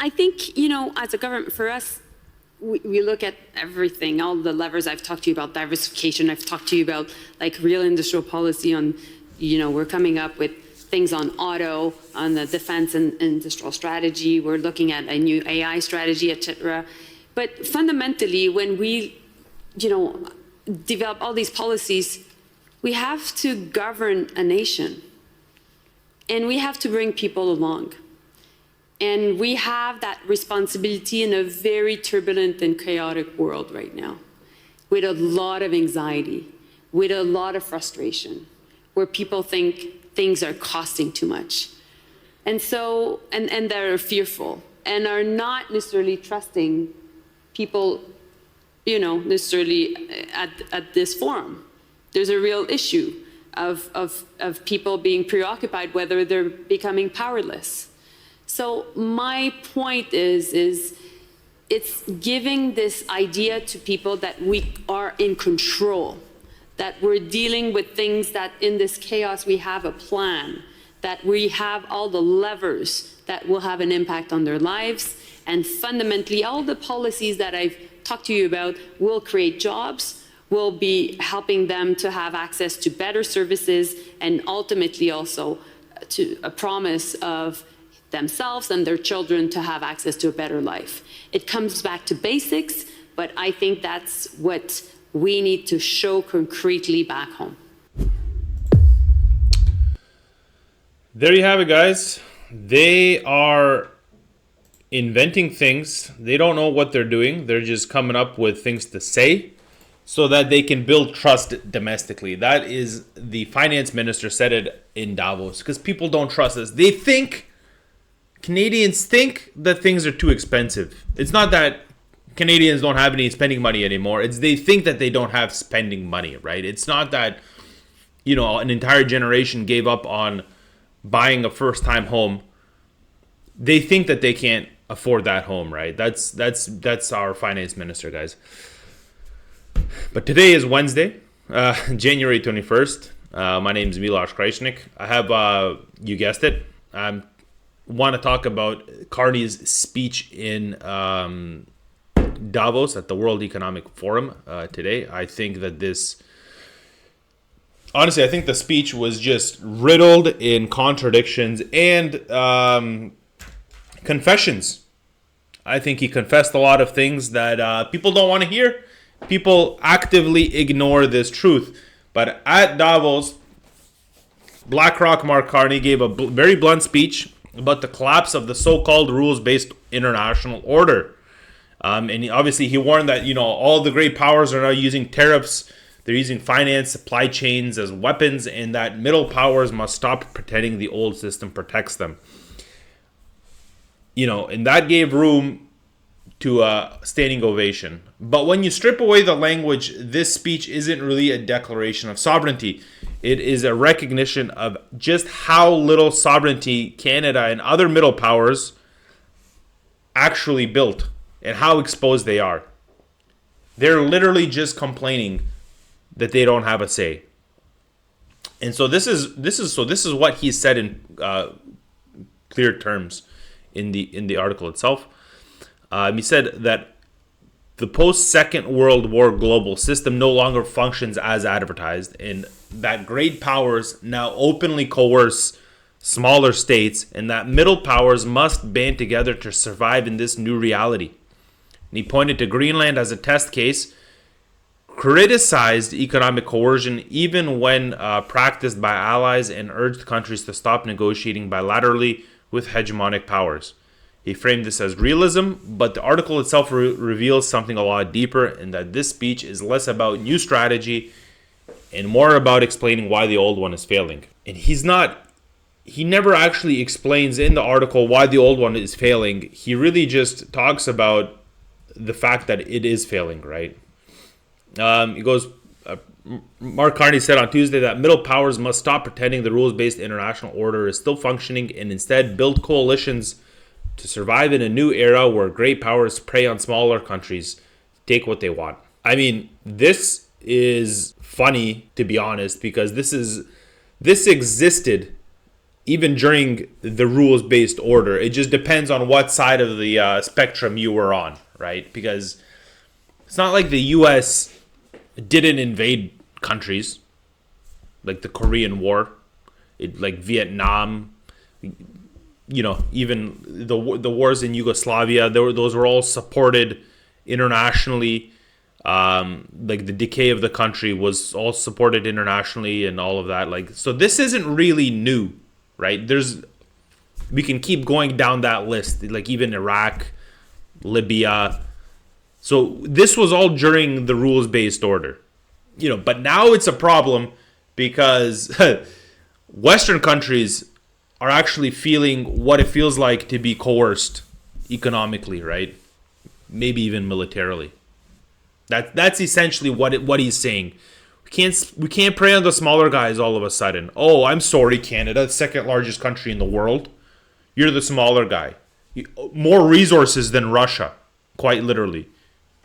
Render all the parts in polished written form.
I think, as a government, for us, we look at everything, all the levers I've talked to you about, diversification. I've talked to you about like real industrial policy on, we're coming up with things on auto, on the defense and industrial strategy. We're looking at a new AI strategy, etc. But fundamentally, when we, develop all these policies, we have to govern a nation. And we have to bring people along. And we have that responsibility in a very turbulent and chaotic world right now, with a lot of anxiety, with a lot of frustration, where people think things are costing too much. And so, and they're fearful and are not necessarily trusting people, necessarily at this forum. There's a real issue of people being preoccupied, whether they're becoming powerless. So my point is it's giving this idea to people that we are in control, that we're dealing with things, that in this chaos we have a plan, that we have all the levers that will have an impact on their lives, and fundamentally all the policies that I've talked to you about will create jobs, will be helping them to have access to better services, and ultimately also to a promise of themselves and their children to have access to a better life. It comes back to basics, but I think that's what we need to show concretely back home. There you have it, guys. They are inventing things. They don't know what they're doing. They're just coming up with things to say so that they can build trust domestically. That is, the finance minister said it in Davos, because people don't trust us. Canadians think that things are too expensive. It's not that Canadians don't have any spending money anymore. It's they think that they don't have spending money, right? It's not that, an entire generation gave up on buying a first-time home. They think that they can't afford that home, right? That's our finance minister, guys. But today is Wednesday, January 21st. My name is Miloš Krajčnik. I have, you guessed it, want to talk about Carney's speech in Davos at the World Economic Forum today. I think that honestly, I think the speech was just riddled in contradictions and confessions. I think he confessed a lot of things that people don't want to hear. People actively ignore this truth. But at Davos, BlackRock Mark Carney gave a very blunt speech about the collapse of the so-called rules-based international order. And obviously he warned that, all the great powers are now using tariffs. They're using finance, supply chains as weapons, and that middle powers must stop pretending the old system protects them. And that gave room to a standing ovation. But when you strip away the language, this speech isn't really a declaration of sovereignty. It is a recognition of just how little sovereignty Canada and other middle powers actually built and how exposed they are. They're literally just complaining that they don't have a say. And so this is what he said in clear terms in the article itself. He said that the post-Second World War global system no longer functions as advertised, and that great powers now openly coerce smaller states, and that middle powers must band together to survive in this new reality. And he pointed to Greenland as a test case, criticized economic coercion even when practiced by allies, and urged countries to stop negotiating bilaterally with hegemonic powers. He framed this as realism, but the article itself reveals something a lot deeper, in that this speech is less about new strategy and more about explaining why the old one is failing. And he never actually explains in the article why the old one is failing. He really just talks about the fact that it is failing, right? He goes, Mark Carney said on Tuesday that middle powers must stop pretending the rules-based international order is still functioning and instead build coalitions to survive in a new era where great powers prey on smaller countries, take what they want. I mean, this is funny, to be honest, because this existed even during the rules-based order. It just depends on what side of the spectrum you were on, right? Because it's not like the U.S. didn't invade countries, like the Korean War, like Vietnam, even the wars in Yugoslavia. Those were all supported internationally. Like the decay of the country was all supported internationally and all of that. Like, so this isn't really new, right? We can keep going down that list, like even Iraq, Libya. So this was all during the rules-based order, but now it's a problem because Western countries are actually feeling what it feels like to be coerced economically, right? Maybe even militarily. That's essentially what he's saying. We can't prey on the smaller guys all of a sudden. Oh, I'm sorry, Canada, second largest country in the world. You're the smaller guy. More resources than Russia, quite literally.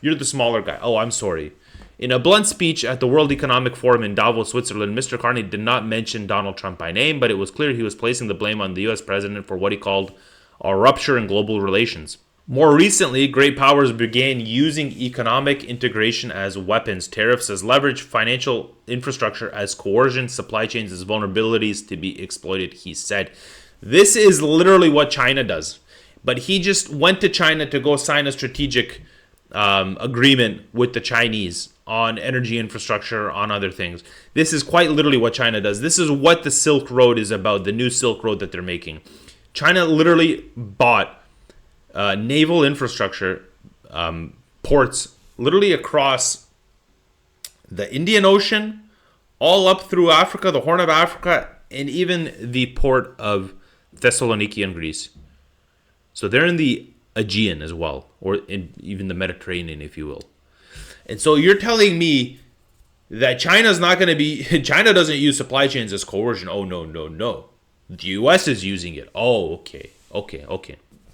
You're the smaller guy. Oh, I'm sorry. In a blunt speech at the World Economic Forum in Davos, Switzerland, Mr. Carney did not mention Donald Trump by name, but it was clear he was placing the blame on the U.S. president for what he called a rupture in global relations. More recently, great powers began using economic integration as weapons, tariffs as leverage, financial infrastructure as coercion, supply chains as vulnerabilities to be exploited, he said. This is literally what China does. But he just went to China to go sign a strategic agreement with the Chinese on energy infrastructure, on other things. This is quite literally what China does. This is what the Silk Road is about, the new Silk Road that they're making. China literally bought naval infrastructure, ports, literally across the Indian Ocean, all up through Africa, the Horn of Africa, and even the port of Thessaloniki in Greece. So they're in the Aegean as well, or in even the Mediterranean, if you will. And so you're telling me that China's not going to be... China doesn't use supply chains as coercion. Oh, no. The U.S. is using it. Oh, okay.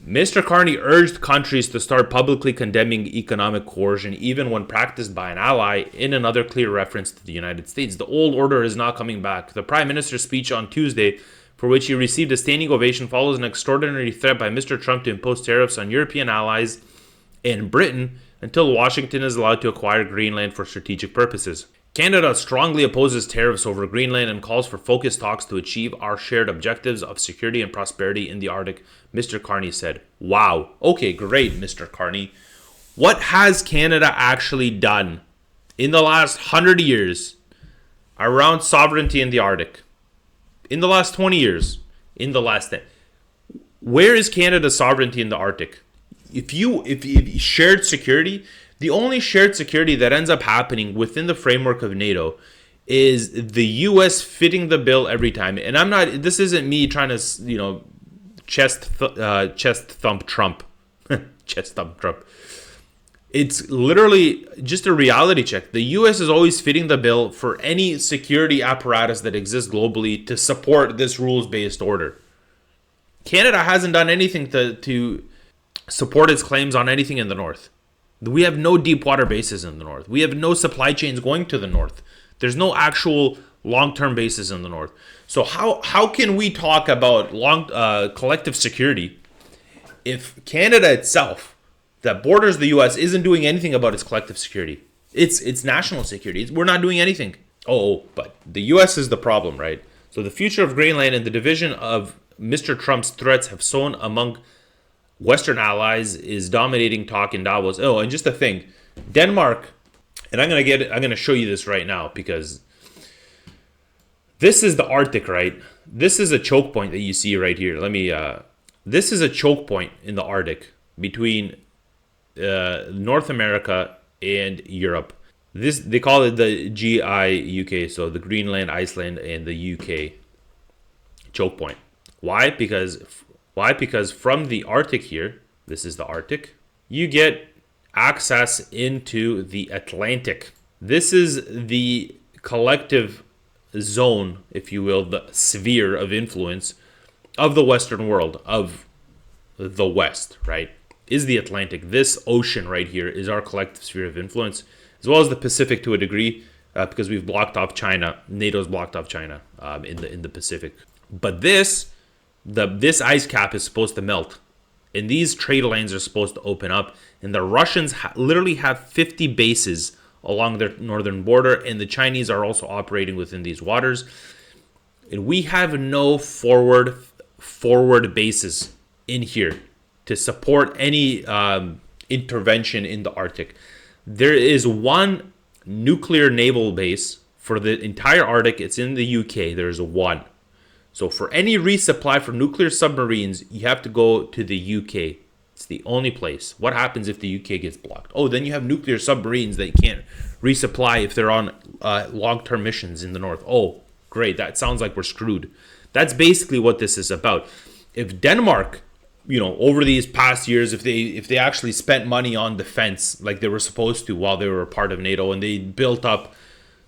Mr. Carney urged countries to start publicly condemning economic coercion, even when practiced by an ally, in another clear reference to the United States. The old order is not coming back. The Prime Minister's speech on Tuesday, for which he received a standing ovation, follows an extraordinary threat by Mr. Trump to impose tariffs on European allies and Britain until Washington is allowed to acquire Greenland for strategic purposes. Canada strongly opposes tariffs over Greenland and calls for focused talks to achieve our shared objectives of security and prosperity in the Arctic, Mr. Carney said. Wow. Okay, great, Mr. Carney. What has Canada actually done in the last 100 years around sovereignty in the Arctic? In the last 20 years? In the last 10? Where is Canada's sovereignty in the Arctic? If shared security... The only shared security that ends up happening within the framework of NATO is the U.S. fitting the bill every time. And this isn't me trying to, chest thump Trump. Chest thump Trump. It's literally just a reality check. The U.S. is always fitting the bill for any security apparatus that exists globally to support this rules-based order. Canada hasn't done anything to support its claims on anything in the North. We have no deep water bases in the North. We have no supply chains going to the North. There's no actual long-term bases in the North. So how can we talk about collective security if Canada itself, that borders the U.S., isn't doing anything about its collective security? It's national security. We're not doing anything. But the U.S. is the problem, right? So the future of Greenland and the division of Mr. Trump's threats have sown among Western allies is dominating talk in Davos. Oh, and just a thing, Denmark, and I'm gonna show you this right now because this is the Arctic, right? This is a choke point that you see right here. This is a choke point in the Arctic between North America and Europe. They call it the GI-UK, so the Greenland, Iceland, and the UK choke point. Why? Because from the Arctic here, this is the Arctic, you get access into the Atlantic. This is the collective zone, if you will, the sphere of influence of the Western world, of the West, right? Is the Atlantic. This ocean right here is our collective sphere of influence, as well as the Pacific to a degree, because we've blocked off China. NATO's blocked off China in the Pacific. But this This ice cap is supposed to melt, and these trade lanes are supposed to open up. And the Russians literally have 50 bases along their northern border, and the Chinese are also operating within these waters. And we have no forward bases in here to support any intervention in the Arctic. There is one nuclear naval base for the entire Arctic. It's in the UK. There's one. So for any resupply for nuclear submarines, you have to go to the UK. It's the only place. What happens if the UK gets blocked? Oh, then you have nuclear submarines that you can't resupply if they're on long-term missions in the north. Oh, great. That sounds like we're screwed. That's basically what this is about. If Denmark, over these past years, if they actually spent money on defense like they were supposed to while they were a part of NATO, and they built up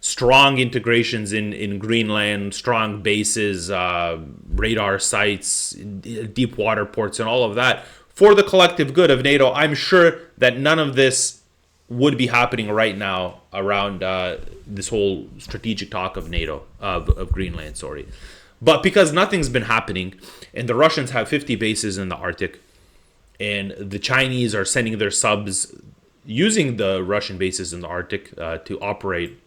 strong integrations in Greenland, strong bases, radar sites, deep water ports, and all of that for the collective good of NATO, I'm sure that none of this would be happening right now around this whole strategic talk of NATO, of Greenland, sorry. But because nothing's been happening, and the Russians have 50 bases in the Arctic, and the Chinese are sending their subs using the Russian bases in the Arctic to operate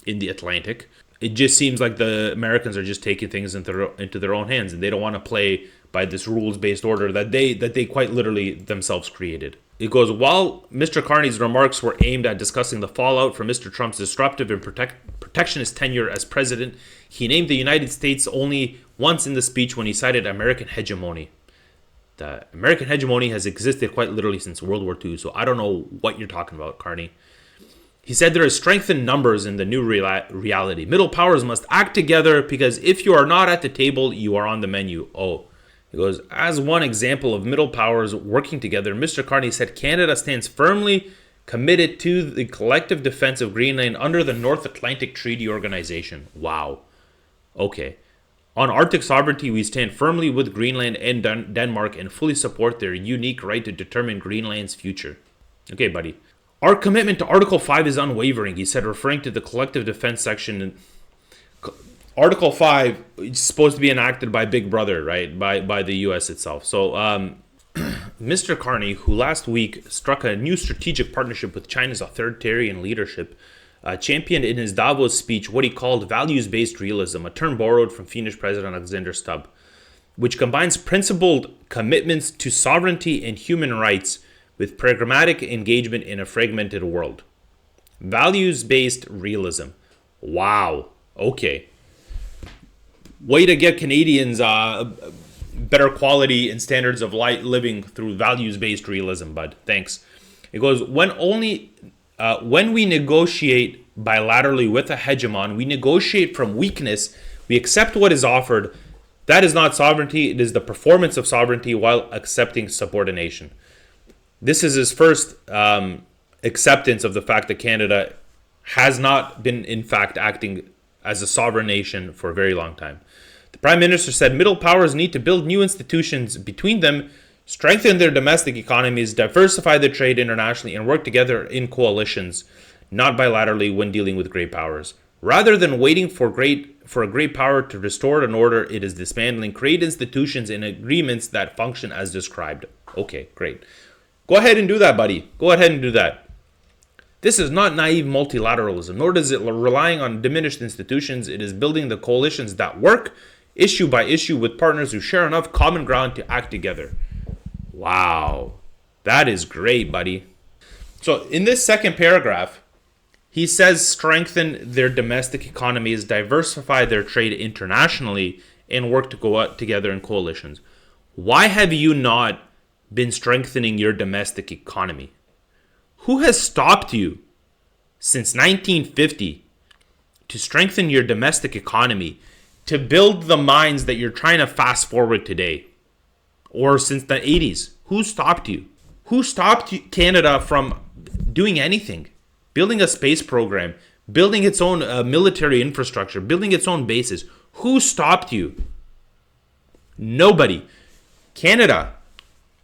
in the Atlantic, it just seems like the Americans are just taking things into their own hands, and they don't want to play by this rules-based order that they quite literally themselves created. It goes, while Mr. Carney's remarks were aimed at discussing the fallout from Mr. Trump's disruptive and protectionist tenure as president, he named the United States only once in the speech when he cited American hegemony. The American hegemony has existed quite literally since World War II, so I don't know what you're talking about, Carney. He said there is strength in numbers in the new reality. Middle powers must act together because if you are not at the table, you are on the menu. Oh, he goes, as one example of middle powers working together, Mr. Carney said Canada stands firmly committed to the collective defense of Greenland under the North Atlantic Treaty Organization. Wow. Okay. On Arctic sovereignty, we stand firmly with Greenland and Denmark and fully support their unique right to determine Greenland's future. Okay, buddy. Our commitment to Article 5 is unwavering, he said, referring to the collective defense section. Article 5 is supposed to be enacted by Big Brother, right? By the U.S. itself. So, Mr. Carney, who last week struck a new strategic partnership with China's authoritarian leadership, championed in his Davos speech what he called values-based realism, a term borrowed from Finnish President Alexander Stubb, which combines principled commitments to sovereignty and human rights with pragmatic engagement in a fragmented world. Values-based realism. Wow. Okay. Way to get Canadians better quality and standards of living through values-based realism, bud. Thanks. It goes, when we negotiate bilaterally with a hegemon, we negotiate from weakness. We accept what is offered. That is not sovereignty. It is the performance of sovereignty while accepting subordination. This is his first acceptance of the fact that Canada has not been, in fact, acting as a sovereign nation for a very long time. The Prime Minister said middle powers need to build new institutions between them, strengthen their domestic economies, diversify their trade internationally, and work together in coalitions, not bilaterally when dealing with great powers. Rather than waiting for a great power to restore an order it is dismantling, create institutions and agreements that function as described. Okay, great. Go ahead and do that, buddy. Go ahead and do that. This is not naive multilateralism, nor does it relying on diminished institutions. It is building the coalitions that work, issue by issue, with partners who share enough common ground to act together. Wow. That is great, buddy. So in this second paragraph, he says strengthen their domestic economies, diversify their trade internationally, and work to go out together in coalitions. Why have you not been strengthening your domestic economy? Who has stopped you since 1950 to strengthen your domestic economy, to build the mines that you're trying to fast forward today? Or since the 80s? Who stopped you? Who stopped Canada from doing anything? Building a space program, building its own military infrastructure, building its own bases. Who stopped you? Nobody. Canada,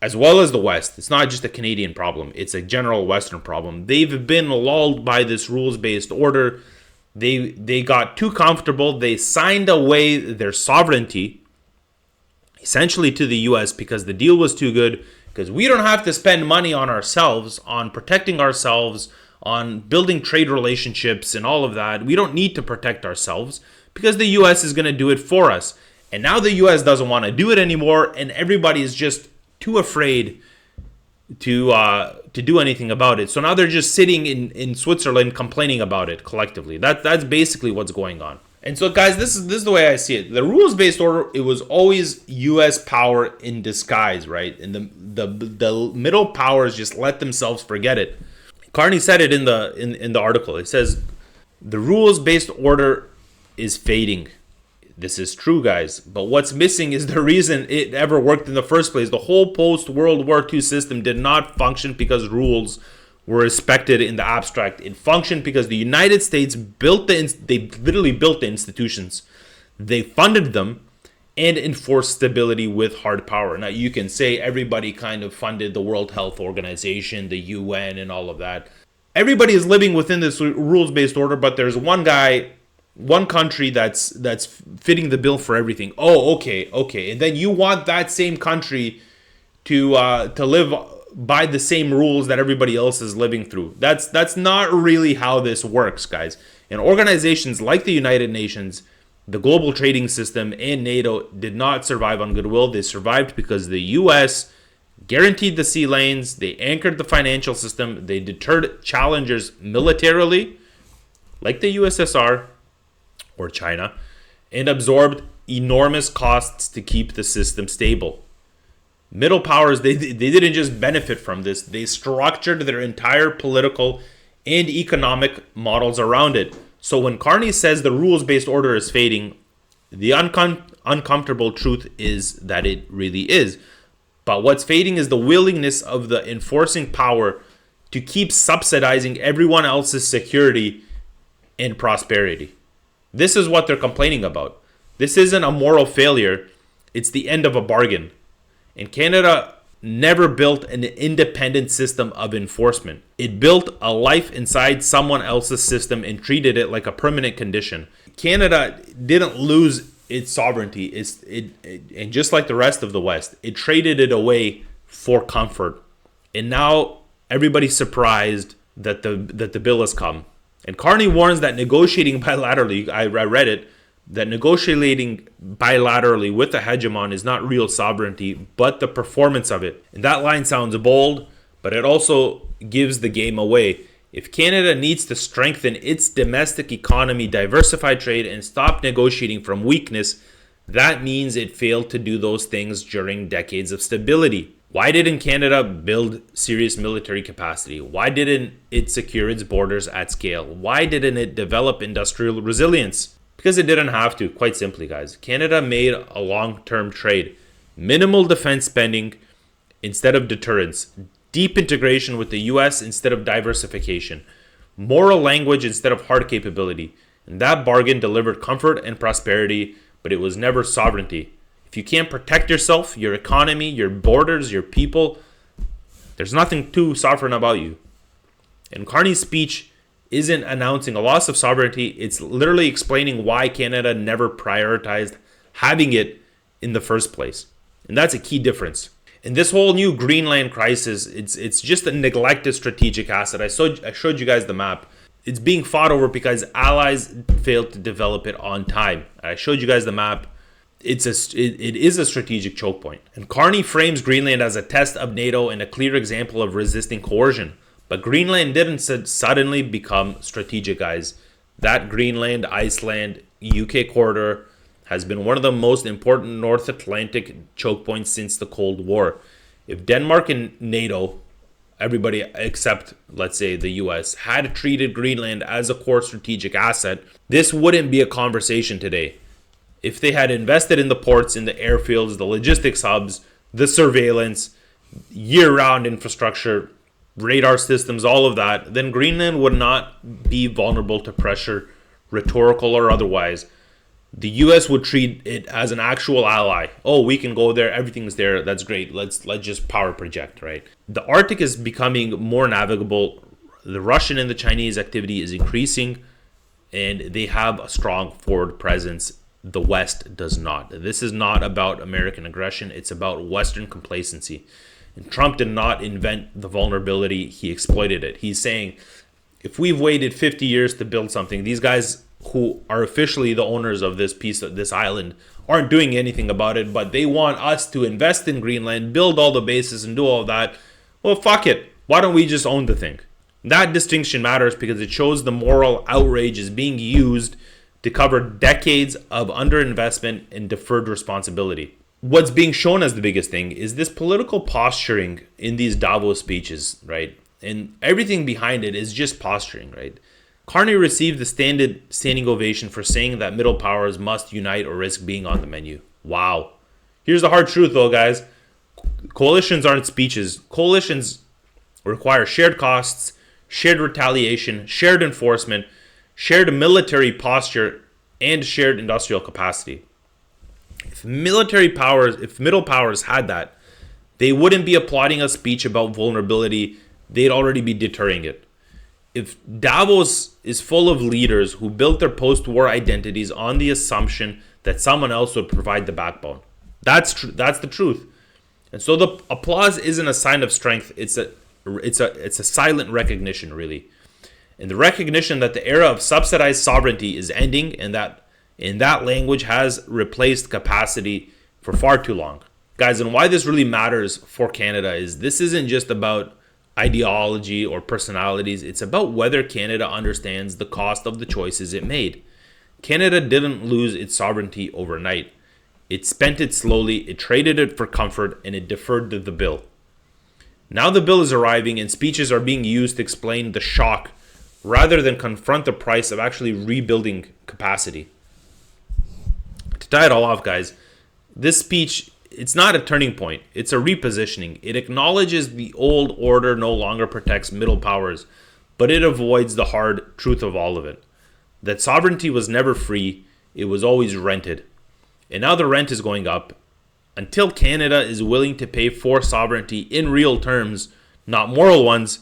as well as the West, it's not just a Canadian problem, it's a general Western problem. They've been lulled by this rules-based order. They got too comfortable. They signed away their sovereignty. essentially to the US, because the deal was too good, because we don't have to spend money on ourselves, on protecting ourselves, on building trade relationships and all of that. We don't need to protect ourselves because the US is going to do it for us. And now the US doesn't want to do it anymore, and everybody is just too afraid to do anything about it. So now they're just sitting in Switzerland complaining about it collectively. That's basically what's going on. And so, guys, this is the way I see it. The rules-based order, it was always U.S. power in disguise, right? And the middle powers just let themselves forget it. Carney said it in the article. It says the rules-based order is fading. This is true, guys. But what's missing is the reason it ever worked in the first place. The whole post-World War II system did not function because rules were respected in the abstract. It functioned because the United States they literally built the institutions. They funded them and enforced stability with hard power. Now, you can say everybody kind of funded the World Health Organization, the UN, and all of that. Everybody is living within this rules-based order, but there's one country that's fitting the bill for everything. Oh, okay. And then you want that same country to live by the same rules that everybody else is living through. That's not really how this works, guys. And organizations like the United Nations, the global trading system, and NATO did not survive on goodwill. They survived because the US guaranteed the sea lanes, they anchored the financial system, they deterred challengers militarily, like the USSR or China, and absorbed enormous costs to keep the system stable. Middle powers, they didn't just benefit from this, they structured their entire political and economic models around it. So when Carney says the rules-based order is fading, the uncomfortable truth is that it really is. But what's fading is the willingness of the enforcing power to keep subsidizing everyone else's security and prosperity. This is what they're complaining about. This isn't a moral failure, it's the end of a bargain. And Canada never built an independent system of enforcement. It built a life inside someone else's system and treated it like a permanent condition. Canada didn't lose its sovereignty. And just like the rest of the West, it traded it away for comfort. And now everybody's surprised that the bill has come. And Carney warns that negotiating bilaterally, I read it, that negotiating bilaterally with the hegemon is not real sovereignty, but the performance of it. And that line sounds bold, but it also gives the game away. If Canada needs to strengthen its domestic economy, diversify trade, and stop negotiating from weakness, that means it failed to do those things during decades of stability. Why didn't Canada build serious military capacity? Why didn't it secure its borders at scale? Why didn't it develop industrial resilience? Because it didn't have to, quite simply, guys. Canada made a long-term trade. Minimal defense spending instead of deterrence. Deep integration with the US instead of diversification. Moral language instead of hard capability. And that bargain delivered comfort and prosperity, but it was never sovereignty. If you can't protect yourself, your economy, your borders, your people, there's nothing too sovereign about you. And Carney's speech isn't announcing a loss of sovereignty. It's literally explaining why Canada never prioritized having it in the first place. And that's a key difference. And this whole new Greenland crisis, it's just a neglected strategic asset. I showed you guys the map. It's being fought over because allies failed to develop it on time. I showed you guys the map. It is a strategic choke point. And Carney frames Greenland as a test of NATO and a clear example of resisting coercion. But Greenland didn't suddenly become strategic, guys. That Greenland, Iceland, UK corridor has been one of the most important North Atlantic choke points since the Cold War. If Denmark and NATO, everybody except, let's say, the US, had treated Greenland as a core strategic asset, this wouldn't be a conversation today. If they had invested in the ports, in the airfields, the logistics hubs, the surveillance, year-round infrastructure, radar systems, all of that, then Greenland would not be vulnerable to pressure, rhetorical or otherwise. The US would treat it as an actual ally. Oh, we can go there, everything's there, that's great. Let's just power project, right? The Arctic is becoming more navigable. The Russian and the Chinese activity is increasing, and they have a strong forward presence the West does not. This is not about American aggression. It's about Western complacency. And Trump did not invent the vulnerability. He exploited it. He's saying, if we've waited 50 years to build something, these guys who are officially the owners of this piece of this island aren't doing anything about it, but they want us to invest in Greenland, build all the bases and do all of that. Well, fuck it. Why don't we just own the thing? That distinction matters because it shows the moral outrage is being used to cover decades of underinvestment and deferred responsibility. What's being shown as the biggest thing is this political posturing in these Davos speeches, right? And everything behind it is just posturing, right? Carney received the standing ovation for saying that middle powers must unite or risk being on the menu. Wow. Here's the hard truth, though, guys. Coalitions aren't speeches. Coalitions require shared costs, shared retaliation, shared enforcement, shared military posture, and shared industrial capacity. If middle powers had that, they wouldn't be applauding a speech about vulnerability. They'd already be deterring it. If Davos is full of leaders who built their post-war identities on the assumption that someone else would provide the backbone, that's the truth. And so the applause isn't a sign of strength. It's a silent recognition, really. And the recognition that the era of subsidized sovereignty is ending and that language has replaced capacity for far too long. Guys, and why this really matters for Canada is this isn't just about ideology or personalities. It's about whether Canada understands the cost of the choices it made. Canada didn't lose its sovereignty overnight. It spent it slowly, it traded it for comfort, and it deferred the bill. Now the bill is arriving and speeches are being used to explain the shock rather than confront the price of actually rebuilding capacity. To tie it all off, guys, this speech, it's not a turning point. It's a repositioning. It acknowledges the old order no longer protects middle powers, but it avoids the hard truth of all of it. That sovereignty was never free. It was always rented. And now the rent is going up. Until Canada is willing to pay for sovereignty in real terms, not moral ones,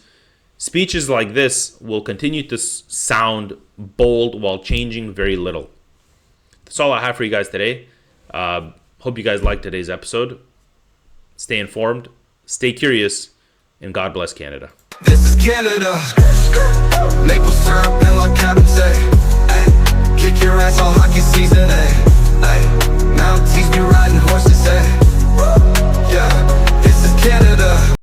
speeches like this will continue to sound bold while changing very little. That's all I have for you guys today. Hope you guys liked today's episode. Stay informed, stay curious, and God bless Canada. This is Canada. Maple syrup and like Captain Say. Kick your ass all hockey season,